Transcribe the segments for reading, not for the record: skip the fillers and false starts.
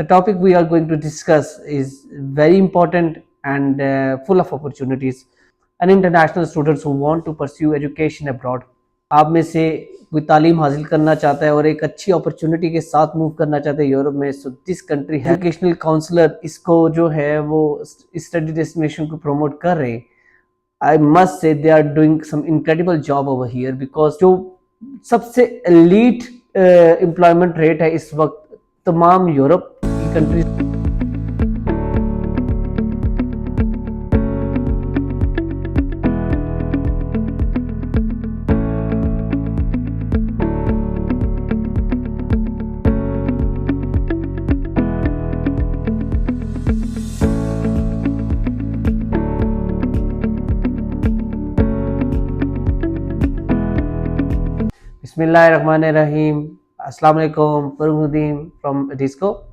The topic we are going to discuss is very important and full of opportunities. And international students who want to pursue education abroad. आप में से कोई तालीम हासिल करना चाहता है और एक अच्छी अपॉर्चुनिटी के साथ मूव करना चाहता है यूरोप में, सो दिस कंट्री है एजुकेशनल काउंसलर इसको जो है वो स्टडी डेस्टिनेशन को प्रमोट कर रहे हैं. I must say they are doing some incredible job over here because जो सबसे एलीट एम्प्लॉयमेंट रेट है इस वक्त तमाम यूरोप की countries. Bismillahirrahmanirrahim. Assalamu alaikum. Farooquddin from Disco.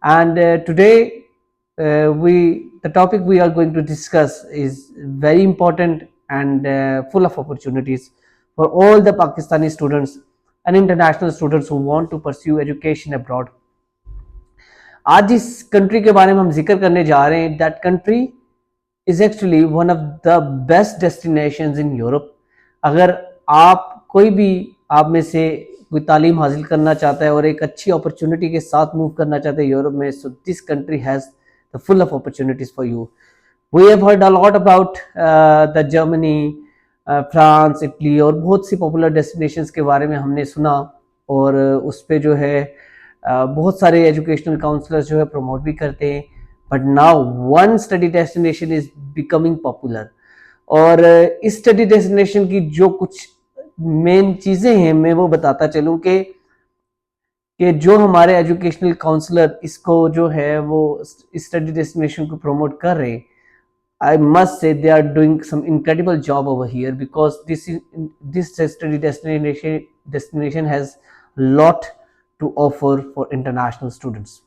And today the topic we are going to discuss is very important and full of opportunities for all the Pakistani students and international students who want to pursue education abroad. आज जिस country के बारे में हम जिक्र करने जा रहे हैं, that country is actually one of the best destinations in Europe. अगर आप कोई भी आप में से कोई तालीम हासिल करना चाहता है और एक अच्छी अपॉर्चुनिटी के साथ मूव करना चाहता है यूरोप में, so this country has the full of opportunities for you. We have heard a lot about the Germany, France, Italy और बहुत सी पॉपुलर डेस्टिनेशंस के बारे में हमने सुना और उस पर जो है बहुत सारे एजुकेशनल काउंसलर्स जो है प्रमोट भी करते हैं. But now one study destination is becoming popular और इस स्टडी डेस्टिनेशन की जो कुछ मेन चीजें हैं मैं वो बताता चलूं कि जो हमारे एजुकेशनल काउंसलर इसको जो है वो स्टडी डेस्टिनेशन को प्रमोट कर रहे हैं. I must say they are doing some incredible job over here because this study destination has lot to offer for international students.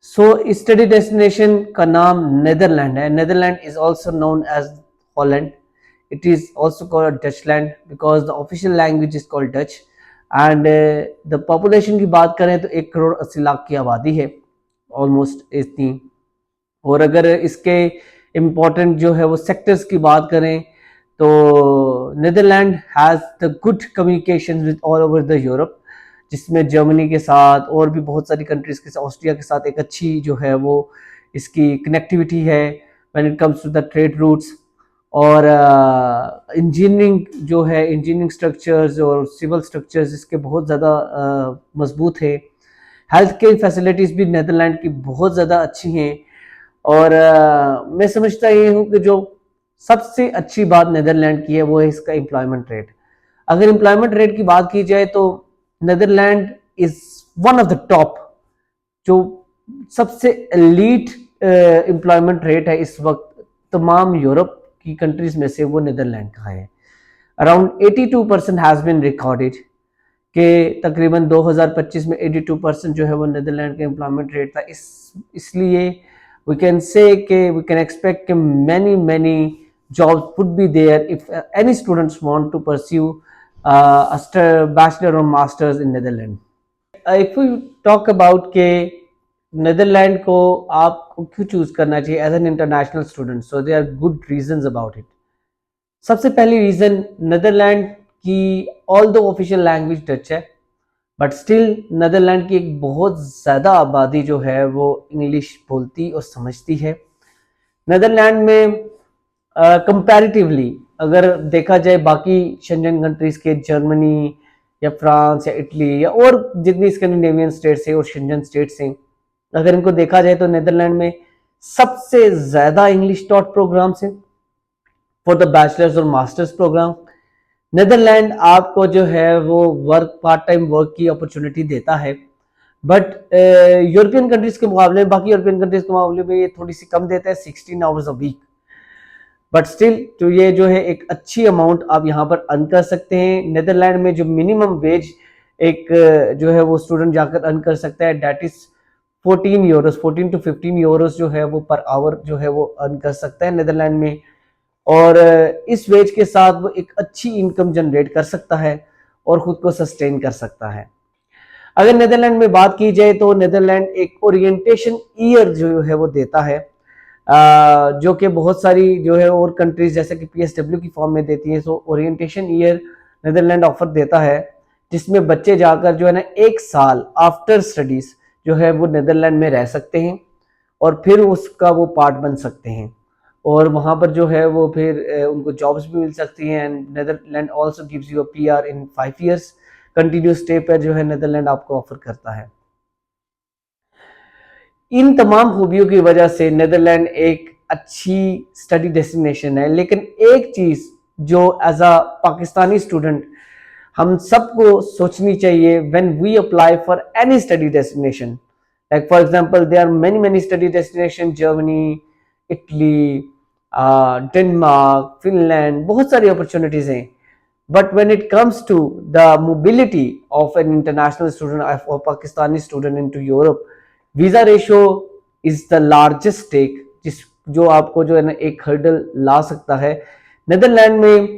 So इस स्टडी डेस्टिनेशन का नाम नेदरलैंड है. Netherland is also known as Holland. It is also called Dutchland because the official language is called Dutch. And the population की बात करें तो 1 करोड़ 80 लाख की आबादी है, ऑलमोस्ट इतनी. और अगर इसके इम्पोर्टेंट जो है वो सेक्टर्स की बात करें तो Netherland has the good communication with all over the Europe, जिसमें जर्मनी के साथ और भी बहुत सारी कंट्रीज के साथ, ऑस्ट्रिया के साथ एक अच्छी जो है वो इसकी कनेक्टिविटी है when it comes to the trade routes. और इंजीनियरिंग जो है, इंजीनियरिंग स्ट्रक्चर्स और सिविल स्ट्रक्चर्स इसके बहुत ज़्यादा मजबूत है. हेल्थ केयर फैसिलिटीज़ भी नीदरलैंड की बहुत ज़्यादा अच्छी हैं. और मैं समझता ये हूँ कि जो सबसे अच्छी बात नीदरलैंड की है वो है इसका एम्प्लॉयमेंट रेट. अगर एम्प्लॉयमेंट रेट की बात की जाए तो Netherland is one of the top. जो सबसे एलीट एम्प्लॉयमेंट रेट है इस वक्त तमाम यूरोप की कंट्रीज में से वो नीदरलैंड का है. अराउंड 82% हैज़ बीन रिकॉर्डेड कि तकरीबन 2025 में 82% जो है वो नीदरलैंड का एम्प्लॉयमेंट रेट था. इसलिए वी कैन से कि वी कैन एक्सपेक्ट कि many jobs would be there if any students want to pursue bachelor और masters in Netherland. If we talk about के नीदरलैंड को आपको क्यों चूज करना चाहिए as an international student, so there are good reasons about it. सबसे पहली रीजन, नीदरलैंड की although official language Dutch है बट स्टिल नीदरलैंड की एक बहुत ज़्यादा आबादी जो है वो इंग्लिश बोलती और समझती है. नीदरलैंड में कंपैरेटिवली अगर देखा जाए बाकी शेंजन कंट्रीज के, जर्मनी या फ्रांस या इटली या और जितनी स्कैंडिनेवियन स्टेट्स हैं और शेंजन स्टेट्स हैं, अगर इनको देखा जाए तो नीदरलैंड में सबसे ज़्यादा इंग्लिश टॉट प्रोग्राम्स हैं फॉर द बैचलर्स और मास्टर्स प्रोग्राम. नीदरलैंड आपको जो है वो पार्ट टाइम वर्क की अपॉर्चुनिटी देता है बट यूरोपियन कंट्रीज के मुकाबले में, बाकी यूरोपियन कंट्रीज के मुकाबले में ये थोड़ी सी कम देता है, 16 hours a week. But still तो ये जो है एक अच्छी अमाउंट आप यहाँ पर अर्न कर सकते हैं. नीदरलैंड में जो मिनिमम वेज एक जो है वो स्टूडेंट जाकर अर्न कर सकता है, डेट इज 14 to 15 यूरोस जो है वो पर आवर जो है वो अर्न कर सकता है नीदरलैंड में. और इस वेज के साथ वो एक अच्छी इनकम जनरेट कर सकता है और ख़ुद को सस्टेन कर सकता है. अगर नीदरलैंड में बात की जाए तो नीदरलैंड एक ओरिएंटेशन ईयर जो है वो देता है, जो कि बहुत सारी जो है और कंट्रीज जैसे कि पीएसडब्ल्यू की फॉर्म में देती हैं। सो ओरिएंटेशन ईयर नीदरलैंड ऑफर देता है, जिसमें बच्चे जाकर जो है ना 1 साल आफ्टर स्टडीज जो है वो नीदरलैंड में रह सकते हैं और फिर उसका वो पार्ट बन सकते हैं, और वहाँ पर जो है वो फिर उनको जॉब्स भी मिल सकती हैं। And Netherland also gives you a PR in 5 years continuous stay पर जो है नीदरलैंड आपको ऑफर करता है। इन तमाम खूबियों की वजह से नीदरलैंड एक अच्छी स्टडी डेस्टिनेशन है। लेकिन एक चीज जो एज अ पाकिस्तानी स्टूडेंट हम सबको सोचनी चाहिए when we apply for any study destination, like for example there are many many study destination, Germany, Italy, Denmark, Finland, बहुत सारी अपॉर्चुनिटीज हैं। But when it comes to the mobility of an international student or Pakistani student into Europe, visa ratio is the largest stake जिस जो आपको जो है ना एक हर्डल ला सकता है। नीदरलैंड में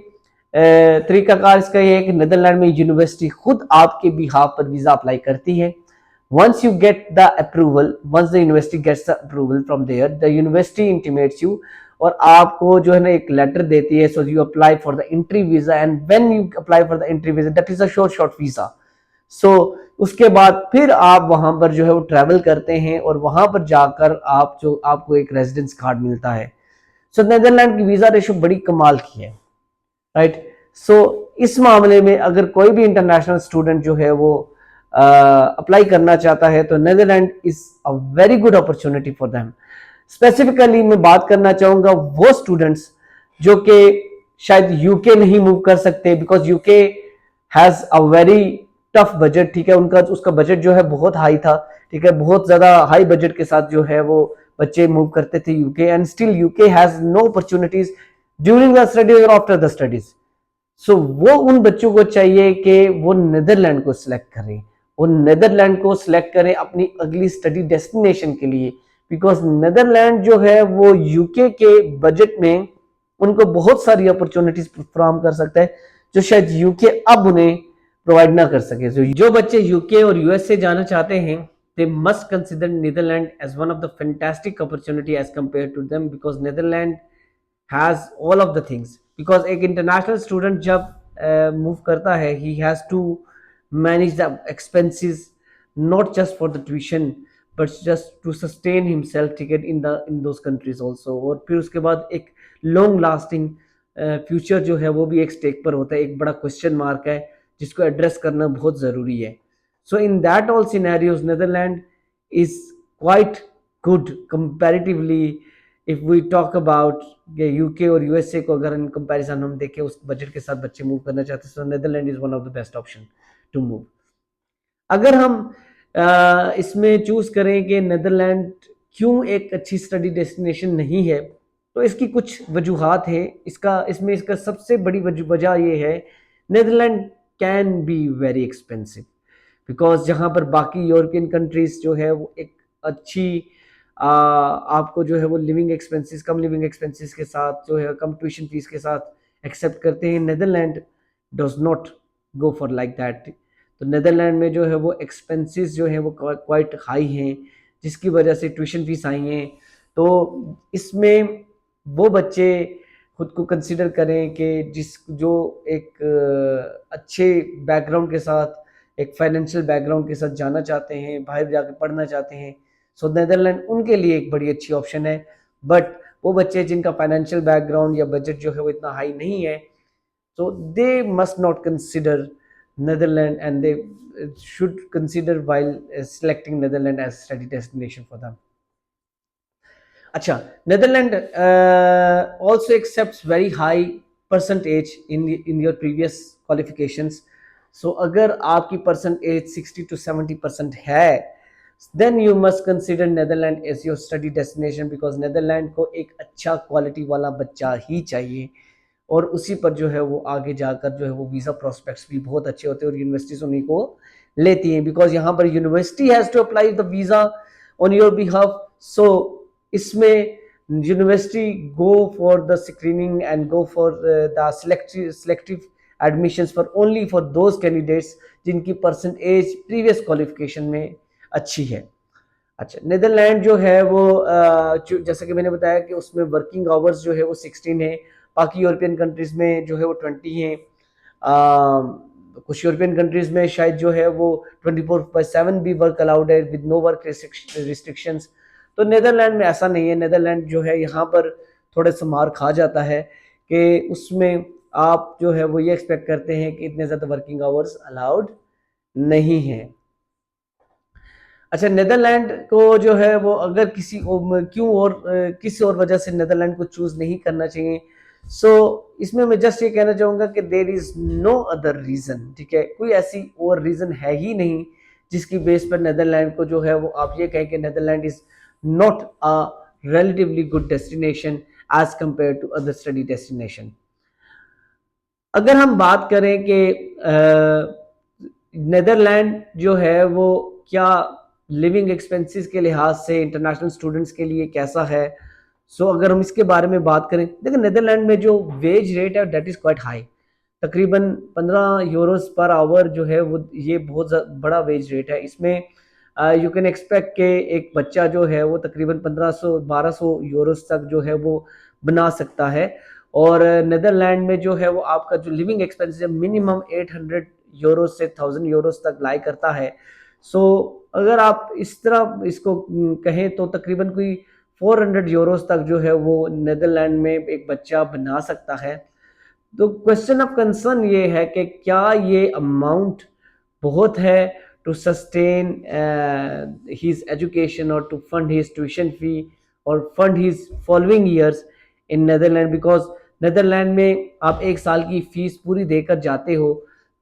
तरीकाकार इसका ये है कि नीदरलैंड में यूनिवर्सिटी खुद आपके बिहाफ पर वीजा अप्लाई करती है। once you get the approval, once the university gets the approval from there, the university intimates you और आपको जो है ना एक लेटर देती है। So you apply for the entry visa, and when you apply for the entry visa that is a short visa. So उसके बाद फिर आप वहां पर जो है वो ट्रैवल करते हैं और वहां पर जाकर आप जो आपको एक रेजिडेंस कार्ड मिलता है। सो नीदरलैंड की वीजा रेशो बड़ी कमाल की है, राइट। सो इस मामले में अगर कोई भी इंटरनेशनल स्टूडेंट जो है वो अप्लाई करना चाहता है तो Netherland is a very good opportunity for them. Specifically मैं बात करना चाहूंगा वो स्टूडेंट्स जो कि शायद यूके नहीं मूव कर सकते, because UK has a very tough budget, ठीक है। उनका उसका बजट जो है बहुत हाई था, ठीक है, बहुत ज्यादा हाई बजट के साथ जो है वो बच्चे मूव करते थे UK, and still UK has no opportunities during the studies और आफ्टर द स्टडीज। सो वो उन बच्चों को चाहिए कि वो नीदरलैंड को सिलेक्ट करें, वो नीदरलैंड को सिलेक्ट करें अपनी अगली स्टडी डेस्टिनेशन के लिए, बिकॉज नीदरलैंड जो है वो यूके के बजट में उनको बहुत सारी अपॉर्चुनिटीज फ्राहम कर सकता है जो शायद यूके अब उन्हें प्रोवाइड ना कर सके। so, जो बच्चे यूके और यूएस से जाना चाहते हैं they must consider Netherlands as one of the fantastic opportunity as compared to them, because Netherlands has all of the things। because एक इंटरनेशनल स्टूडेंट जब मूव करता है he has to manage the expenses not just for the tuition but just to sustain himself, ठीक है, in those countries also। और फिर उसके बाद एक लॉन्ग लास्टिंग फ्यूचर जो है वो भी एक स्टेक पर होता है, एक बड़ा क्वेश्चन मार्क है जिसको एड्रेस करना बहुत ज़रूरी है। So in that all scenarios Netherland is quite good comparatively if we talk about UK और यूएसए को अगर इन कंपैरिजन हम देखें उस बजट के साथ बच्चे मूव करना चाहते हैं, तो Netherland is one of the best option to move. अगर हम इसमें चूज करें कि नीदरलैंड क्यों एक अच्छी स्टडी डेस्टिनेशन नहीं है, तो इसकी कुछ वजूहात हैं। इसका सबसे बड़ी वजह यह है Netherland can be very expensive, because जहाँ पर बाकी यूरोपियन कंट्रीज जो है वो एक अच्छी आपको जो है वो कम लिविंग एक्सपेंसेस के साथ जो है कम ट्यूशन फीस के साथ एक्सेप्ट करते हैं, Netherland does not go for like that. तो नीदरलैंड में जो है वो एक्सपेंसेस जो है वो क्वाइट हाई हैं, जिसकी वजह से ट्यूशन फीस आई हैं। तो इसमें वो बच्चे खुद को कंसिडर करें कि जो एक अच्छे बैकग्राउंड के साथ, एक फाइनेंशियल बैकग्राउंड के साथ जाना चाहते हैं, बाहर जाकर पढ़ना चाहते हैं, सो नीदरलैंड उनके लिए एक बड़ी अच्छी ऑप्शन है। बट वो बच्चे जिनका फाइनेंशियल बैकग्राउंड या बजट जो है वो इतना हाई नहीं है, so they must not consider Netherlands, and they should consider while selecting Netherlands as study destination for them। अच्छा, Netherlands also accepts very high percentage in your previous qualifications। so अगर आपकी percentage 60 to 70% है, then you must consider Netherlands as your study destination, because Netherlands को एक अच्छा quality वाला बच्चा ही चाहिए, और उसी पर जो है वो आगे जाकर जो है वो वीज़ा प्रोस्पेक्ट्स भी बहुत अच्छे होते हैं और यूनिवर्सिटीज उन्हीं को लेती हैं, बिकॉज यहाँ पर university has to apply the visa on your behalf. So इसमें university go for the screening and go for the selective admissions for only for those candidates जिनकी परसेंटेज प्रीवियस क्वालिफिकेशन में अच्छी है। अच्छा, नीदरलैंड जो है वो जैसा कि मैंने बताया कि उसमें वर्किंग आवर्स जो है वो 16 है। बाकी यूरोपियन कंट्रीज में जो है वो 20 है। कुछ यूरोपियन कंट्रीज में शायद जो है वो 24/7 भी वर्क अलाउड है विद नो वर्क रिस्ट्रिक्शंस। तो नीदरलैंड में ऐसा नहीं है। नीदरलैंड जो है यहाँ पर थोड़े से मार खा जाता है कि उसमें आप जो है वो ये एक्सपेक्ट करते हैं कि इतने ज़्यादा वर्किंग आवर्स अलाउड नहीं है। अच्छा, नीदरलैंड को जो है वो अगर किसी और वजह से नीदरलैंड को चूज नहीं करना चाहिए, सो इसमें मैं जस्ट ये कहना चाहूंगा कि there is no other reason, ठीक है, कोई ऐसी और रीजन है ही नहीं जिसकी बेस पर नीदरलैंड को जो है वो आप ये कहें कि Netherland is not a relatively good destination as compared to other study destination। अगर हम बात करें कि नीदरलैंड जो है वो क्या लिविंग एक्सपेंसेस के लिहाज से इंटरनेशनल स्टूडेंट्स के लिए कैसा है, सो अगर हम इसके बारे में बात करें, देखिए नीदरलैंड में जो वेज रेट है दैट इज़ क्वाइट हाई। तकरीबन 15 यूरोस पर आवर जो है वो ये बहुत बड़ा वेज रेट है। इसमें यू कैन एक्सपेक्ट के एक बच्चा जो है वो तकरीबन 1500-1200 यूरोस तक जो है वो बना सकता है। और नीदरलैंड में जो है वो आपका जो लिविंग एक्सपेंसेस है मिनिमम 800 यूरोस से 1000 यूरोस तक लाई करता है। सो अगर आप इस तरह इसको कहें तो तकरीबन कोई 400 यूरोस तक जो है वो नीदरलैंड में एक बच्चा बना सकता है। तो क्वेश्चन ऑफ कंसर्न ये है कि क्या ये अमाउंट बहुत है टू सस्टेन हिज एजुकेशन और to fund his tuition fee और fund his following years in Netherland, because Netherland में आप एक साल की फीस पूरी देकर जाते हो,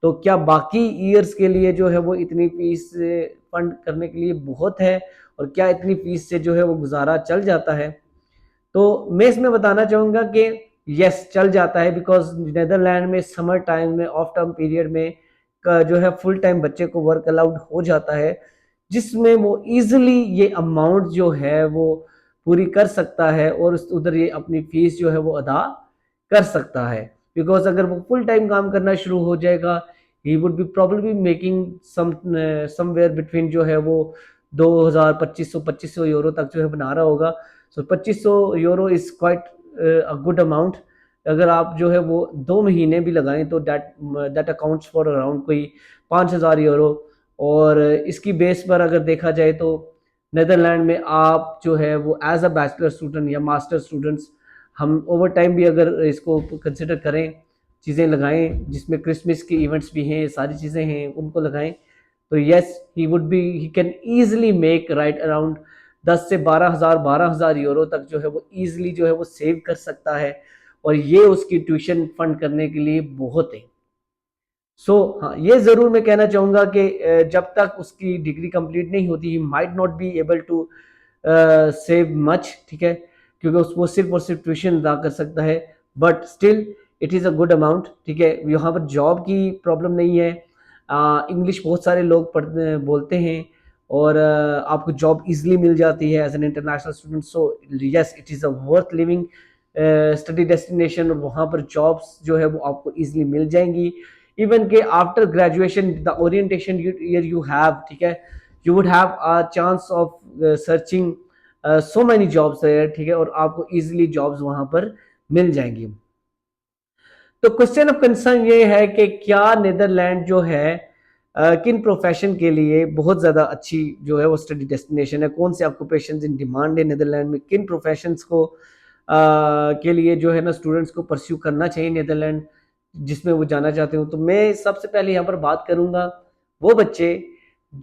तो क्या बाकी ईयर्स के लिए जो है वो इतनी फीस फंड करने के लिए बहुत है, और क्या इतनी फीस से जो है वो गुजारा चल जाता है? तो मैं इसमें बताना चाहूँगा कि यस चल जाता है, बिकॉज नीदरलैंड में समर टाइम में ऑफ टर्म पीरियड में जो है फुल टाइम बच्चे को वर्क अलाउड हो जाता है, जिसमें वो इजीली ये अमाउंट जो है वो पूरी कर सकता है और उधर ये अपनी फीस जो है वो अदा कर सकता है। बिकॉज अगर वो फुल टाइम काम करना शुरू हो जाएगा, he would be probably making somewhere between जो है वो 2000 2500 यूरो तक जो है बना रहा होगा। सो 2500 euro is quite a good amount. अगर आप जो है वो 2 महीने भी लगाएं तो दैट अकाउंट्स फॉर अराउंड कोई 5000 यूरो। और इसकी बेस पर अगर देखा जाए तो नीदरलैंड में आप जो है वो एज अ बैचलर स्टूडेंट या मास्टर स्टूडेंट्स, हम ओवर टाइम भी अगर इसको कंसिडर करें, चीज़ें लगाएं जिसमें क्रिसमस की इवेंट्स भी हैं, सारी चीज़ें हैं, उनको लगाएं, तो yes he can easily make right around 10 से 12,000 यूरो तक जो है वो ईजिली जो है वो सेव कर सकता है, और ये उसकी ट्यूशन फंड करने के लिए बहुत है। सो हाँ, ये ज़रूर मैं कहना चाहूँगा कि जब तक उसकी डिग्री कंप्लीट नहीं होती ही might not be able to save much, ठीक है, क्योंकि वो सिर्फ और सिर्फ ट्यूशन अदा कर सकता है, but still it is a good amount, ठीक है। यहाँ पर जॉब की प्रॉब्लम नहीं है, इंग्लिश बहुत सारे लोग बोलते हैं, और आपको जॉब इजीली मिल जाती है as an international student. So yes, it is a worth living study destination, और वहाँ पर जॉब्स जो है वो आपको इजीली मिल जाएंगी। इवन के after graduation the orientation year you have, ठीक है, you would have a chance of searching so many jobs है, ठीक है, और आपको इजीली जॉब्स वहां पर मिल जाएंगी। तो क्वेश्चन ऑफ कंसर्न ये है कि क्या नीदरलैंड जो है किन प्रोफेशन के लिए बहुत ज़्यादा अच्छी जो है वो स्टडी डेस्टिनेशन है, कौन से ऑक्यूपेशन इन डिमांड है नीदरलैंड में, किन प्रोफेशंस को के लिए जो है ना स्टूडेंट्स को परस्यू करना चाहिए नीदरलैंड जिसमें वो जाना चाहते हो। तो मैं सबसे पहले यहाँ पर बात करूँगा वो बच्चे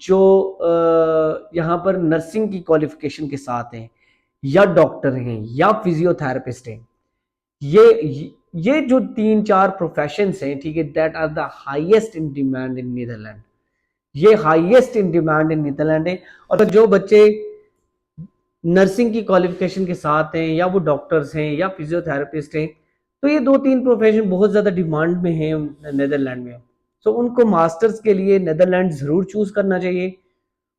जो यहाँ पर नर्सिंग की क्वालिफिकेशन के साथ हैं, या डॉक्टर हैं, या फिजियोथेरेपिस्ट हैं। ये जो 3-4 प्रोफेशंस हैं, ठीक है, that are the highest in demand in Netherland. ये highest in demand in Netherland है। और जो बच्चे नर्सिंग की क्वालिफिकेशन के साथ हैं, या वो डॉक्टर्स हैं, या फिजियोथेरेपिस्ट हैं, तो ये 2-3 प्रोफेशन बहुत ज़्यादा डिमांड में हैं नीदरलैंड में। तो उनको मास्टर्स के लिए नीदरलैंड ज़रूर चूज़ करना चाहिए।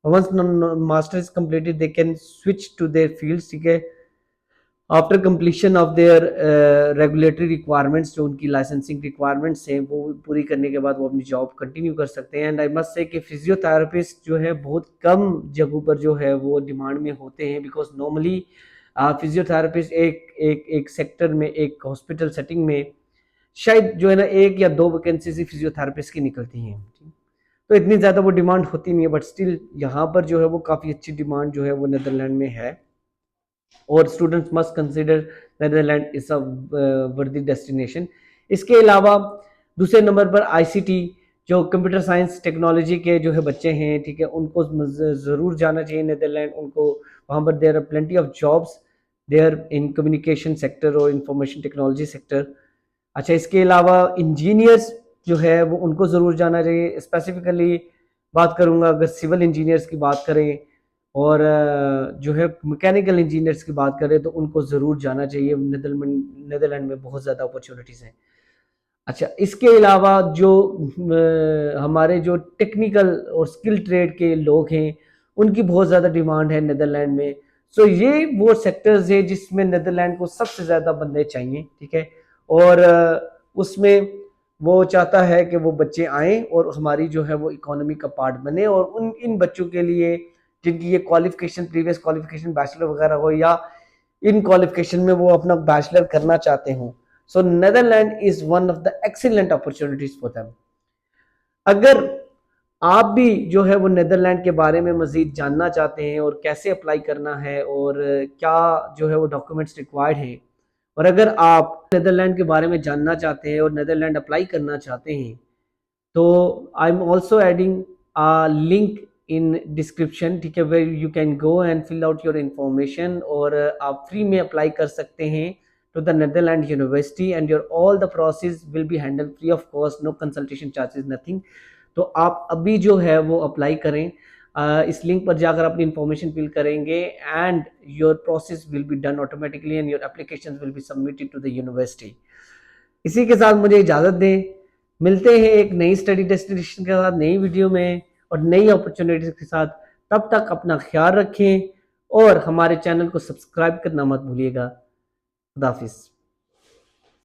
Once masters completed they can switch to their fields, ठीक है। After completion of their regulatory requirements, जो उनकी लाइसेंसिंग रिक्वायरमेंट्स हैं वो पूरी करने के बाद वो अपनी जॉब कंटिन्यू कर सकते हैं। एंड आई मस्ट से कि फिजियोथेरेपिस्ट जो है बहुत कम जगहों पर जो है वो डिमांड में होते हैं, बिकॉज नॉर्मली फिजियोथेरेपिस्ट एक सेक्टर में, एक हॉस्पिटल सेटिंग में शायद जो है ना एक या दो वैकेंसीज फिजियोथेरेपिस्ट की निकलती हैं, तो इतनी ज़्यादा वो डिमांड होती नहीं है। बट स्टिल यहाँ पर जो है वो काफ़ी अच्छी डिमांड जो है वो नीदरलैंड में है, और students must consider Netherland is a worthy destination. इसके अलावा दूसरे नंबर पर आईसीटी, जो कंप्यूटर साइंस टेक्नोलॉजी के जो है बच्चे हैं, ठीक है, उनको ज़रूर जाना चाहिए नीदरलैंड। उनको वहाँ पर there are plenty of jobs there in communication sector और इंफॉर्मेशन टेक्नोलॉजी सेक्टर। अच्छा, इसके अलावा इंजीनियर्स जो है वो उनको ज़रूर जाना चाहिए। स्पेसिफिकली बात करूँगा, अगर सिविल इंजीनियर्स की बात करें और जो है मैकेनिकल इंजीनियर्स की बात करें, तो उनको ज़रूर जाना चाहिए। नीदरलैंड में बहुत ज़्यादा अपॉर्चुनिटीज़ हैं। अच्छा, इसके अलावा जो हमारे जो टेक्निकल और स्किल ट्रेड के लोग हैं, उनकी बहुत ज़्यादा डिमांड है नीदरलैंड में। सो ये वो सेक्टर्स है जिसमें नीदरलैंड को सबसे ज़्यादा बंदे चाहिए, ठीक है। और उसमें वो चाहता है कि वो बच्चे आएँ और हमारी जो है वो इकोनॉमी का पार्ट बने, और उन इन बच्चों के लिए जिनकी ये क्वालिफिकेशन, प्रीवियस क्वालिफिकेशन बैचलर वगैरह हो, या इन क्वालिफिकेशन में वो अपना बैचलर करना चाहते हों, so Netherland is one of the excellent opportunities for them. अगर आप भी जो है वो नीदरलैंड के बारे में मजीद जानना चाहते हैं और कैसे अप्लाई करना है और क्या जो है वो डॉक्यूमेंट्स रिक्वायर्ड हैं, और अगर आप नीदरलैंड के बारे में जानना चाहते हैं और नीदरलैंड अप्लाई करना चाहते हैं, तो I am also adding a link in description, ठीक है, where you can go and fill out your information, और आप फ्री में अप्लाई कर सकते हैं to the Netherland university, and your all the process will be handle free of cost, no consultation charges, nothing. तो आप अभी जो है वो अप्लाई करें, इस लिंक पर जाकर अपनी इंफॉर्मेशन फिल करेंगे, and your process will be done automatically and your application will be submitted to the university. इसी के साथ मुझे इजाज़त दें, मिलते हैं एक नई स्टडी डेस्टिनेशन के साथ, नई वीडियो में और नई अपॉर्चुनिटीज़ के साथ। तब तक अपना ख्याल रखें और हमारे चैनल को सब्सक्राइब करना मत भूलिएगा। खुदा हाफिज़।